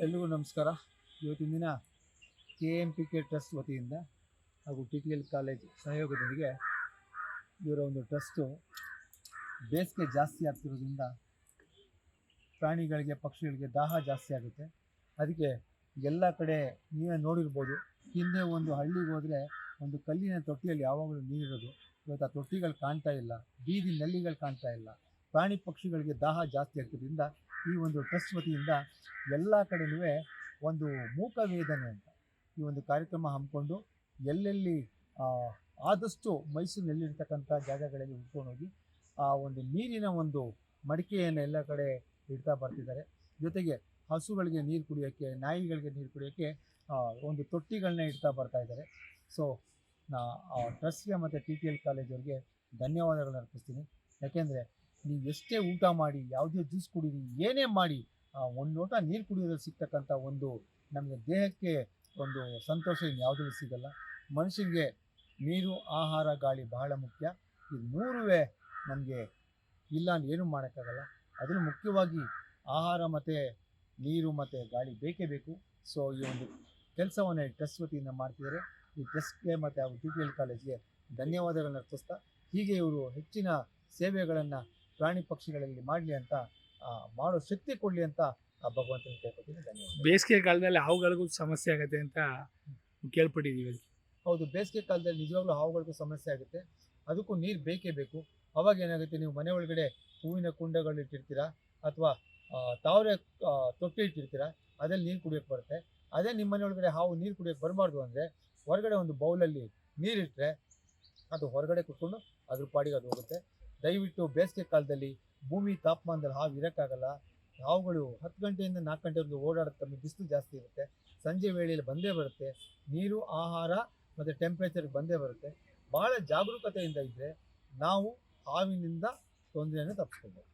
ಎಲ್ರಿಗೂ ನಮಸ್ಕಾರ. ಇವತ್ತಿನ ದಿನ KMPK ಟ್ರಸ್ಟ್ ವತಿಯಿಂದ ಹಾಗೂ TTL ಕಾಲೇಜ್ ಸಹಯೋಗದೊಂದಿಗೆ ಇವರ ಒಂದು ಟ್ರಸ್ಟು ಬೇಸಿಗೆ ಜಾಸ್ತಿ ಆಗ್ತಿರೋದ್ರಿಂದ ಪ್ರಾಣಿಗಳಿಗೆ ಪಕ್ಷಿಗಳಿಗೆ ದಾಹ ಜಾಸ್ತಿ ಆಗುತ್ತೆ. ಅದಕ್ಕೆ ಎಲ್ಲ ಕಡೆ ನೀವೇ ನೋಡಿರ್ಬೋದು, ಹಿಂದೆ ಒಂದು ಹಳ್ಳಿಗೆ ಹೋದರೆ ಒಂದು ಕಲ್ಲಿನ ತೊಟ್ಟಿಯಲ್ಲಿ ಯಾವಾಗಲೂ ನೀರಿರೋದು. ಇವತ್ತು ಆ ತೊಟ್ಟಿಗಳು ಕಾಣ್ತಾ ಇಲ್ಲ, ಬೀದಿ ನಲ್ಲಿಗಳು ಕಾಣ್ತಾ ಇಲ್ಲ. ಪ್ರಾಣಿ ಪಕ್ಷಿಗಳಿಗೆ ದಾಹ ಜಾಸ್ತಿ ಆಗ್ತಿರೋದ್ರಿಂದ ಈ ಒಂದು ಟ್ರಸ್ಟ್ ವತಿಯಿಂದ ಎಲ್ಲ ಕಡೆಯೂ ಒಂದು ಮೂಕವೇದನೆ ಅಂತ ಈ ಒಂದು ಕಾರ್ಯಕ್ರಮ ಹಮ್ಮಿಕೊಂಡು ಎಲ್ಲೆಲ್ಲಿ ಆದಷ್ಟು ಮೈಸೂರಿನಲ್ಲಿರ್ತಕ್ಕಂಥ ಜಾಗಗಳಲ್ಲಿ ಹುಡ್ಕೊಂಡೋಗಿ ಆ ಒಂದು ನೀರಿನ ಒಂದು ಮಡಿಕೆಯನ್ನು ಎಲ್ಲ ಕಡೆ ಇಡ್ತಾ ಬರ್ತಿದ್ದಾರೆ. ಜೊತೆಗೆ ಹಸುಗಳಿಗೆ ನೀರು ಕುಡಿಯೋಕ್ಕೆ, ನಾಯಿಗಳಿಗೆ ನೀರು ಕುಡಿಯೋಕ್ಕೆ ಒಂದು ತೊಟ್ಟಿಗಳನ್ನ ಇಡ್ತಾ ಬರ್ತಾ ಇದ್ದಾರೆ. ಸೊ ಟ್ರಸ್ಟ್ಗೆ ಮತ್ತು TTL ಕಾಲೇಜವ್ರಿಗೆ ಧನ್ಯವಾದಗಳನ್ನ ಅರ್ಪಿಸ್ತೀನಿ. ಯಾಕೆಂದರೆ ನೀವು ಎಷ್ಟೇ ಊಟ ಮಾಡಿ, ಯಾವುದೇ ಜ್ಯೂಸ್ ಕುಡೀರಿ, ಏನೇ ಮಾಡಿ, ಒಂದು ಲೋಟ ನೀರು ಕುಡಿಯೋದ್ರಲ್ಲಿ ಸಿಗ್ತಕ್ಕಂಥ ಒಂದು ನಮಗೆ ದೇಹಕ್ಕೆ ಒಂದು ಸಂತೋಷ ಇನ್ಯಾವುದೂ ಸಿಗಲ್ಲ. ಮನುಷ್ಯನಿಗೆ ನೀರು, ಆಹಾರ, ಗಾಳಿ ಬಹಳ ಮುಖ್ಯ. ಇದು ಮೂರೂ ನಮಗೆ ಇಲ್ಲ ಅಂದ್ರೆ ಏನೂ ಮಾಡೋಕ್ಕಾಗಲ್ಲ. ಅದನ್ನು ಮುಖ್ಯವಾಗಿ ಆಹಾರ ಮತ್ತು ನೀರು ಮತ್ತು ಗಾಳಿ ಬೇಕೇ ಬೇಕು. ಸೊ ಈ ಒಂದು ಕೆಲಸವನ್ನು ಟ್ರಸ್ಟ್ ವತಿಯಿಂದ ಮಾಡ್ತಿದ್ದಾರೆ. ಈ ಟ್ರಸ್ಟ್ಗೆ ಮತ್ತು ಹಾಗೂ TTL ಕಾಲೇಜ್ಗೆ ಧನ್ಯವಾದಗಳನ್ನ ಅರ್ಪಿಸ್ತಾ, ಹೀಗೆ ಇವರು ಹೆಚ್ಚಿನ ಸೇವೆಗಳನ್ನು ಪ್ರಾಣಿ ಪಕ್ಷಿಗಳಲ್ಲಿ ಮಾಡಲಿ ಅಂತ, ಮಾಡೋ ಶಕ್ತಿ ಕೊಡಲಿ ಅಂತ ಭಗವಂತನ ಕೇಳ್ಕೊತೀನಿ. ಧನ್ಯವಾದ. ಬೇಸಿಗೆ ಕಾಲದಲ್ಲಿ ಹಾವುಗಳಿಗೂ ಸಮಸ್ಯೆ ಆಗುತ್ತೆ ಅಂತ ಕೇಳ್ಪಟ್ಟಿದ್ದೀವಿ. ಹೌದು, ಬೇಸಿಗೆ ಕಾಲದಲ್ಲಿ ನಿಜವಾಗ್ಲೂ ಹಾವುಗಳಿಗೂ ಸಮಸ್ಯೆ ಆಗುತ್ತೆ. ಅದಕ್ಕೂ ನೀರು ಬೇಕೇ ಬೇಕು. ಅವಾಗ ಏನಾಗುತ್ತೆ, ನೀವು ಮನೆ ಒಳಗಡೆ ಹೂವಿನ ಕುಂಡಗಳು ಇಟ್ಟಿರ್ತೀರ ಅಥವಾ ತಾವರೆ ತೊಟ್ಟಿ ಇಟ್ಟಿರ್ತೀರ, ಅದ್ರಲ್ಲಿ ನೀರು ಕುಡಿಯೋಕ್ಕೆ ಬರುತ್ತೆ. ಅದೇ ನಿಮ್ಮ ಮನೆ ಒಳಗಡೆ ಹಾವು ನೀರು ಕುಡಿಯೋಕ್ಕೆ ಬರಬಾರ್ದು ಅಂದರೆ ಹೊರಗಡೆ ಒಂದು ಬೌಲಲ್ಲಿ ನೀರಿಟ್ಟರೆ ಅದು ಹೊರಗಡೆ ಕುತ್ಕೊಂಡು ಅದ್ರ ಪಾಡಿಗೆ ಅದು ಹೋಗುತ್ತೆ. ದಯವಿಟ್ಟು ಬೇಸಿಗೆ ಕಾಲದಲ್ಲಿ ಭೂಮಿ ತಾಪಮಾನದಲ್ಲಿ ಹಾವು ಇರೋಕ್ಕಾಗಲ್ಲ. ಹಾವುಗಳು 10 ಗಂಟೆಯಿಂದ 4 ಗಂಟೆವರೆಗೂ ಓಡಾಡುತ್ತೆ. ಬಿಸಿಲು ಜಾಸ್ತಿ ಇರುತ್ತೆ, ಸಂಜೆ ವೇಳೆಯಲ್ಲಿ ಬಂದೇ ಬರುತ್ತೆ. ನೀರು, ಆಹಾರ ಮತ್ತು ಟೆಂಪ್ರೇಚರ್ಗೆ ಬಂದೇ ಬರುತ್ತೆ. ಭಾಳ ಜಾಗರೂಕತೆಯಿಂದ ಇದ್ದರೆ ನಾವು ಹಾವಿನಿಂದ ತೊಂದರೆಯನ್ನು ತಪ್ಪಿಸ್ಕೊಳ್ಬೋದು.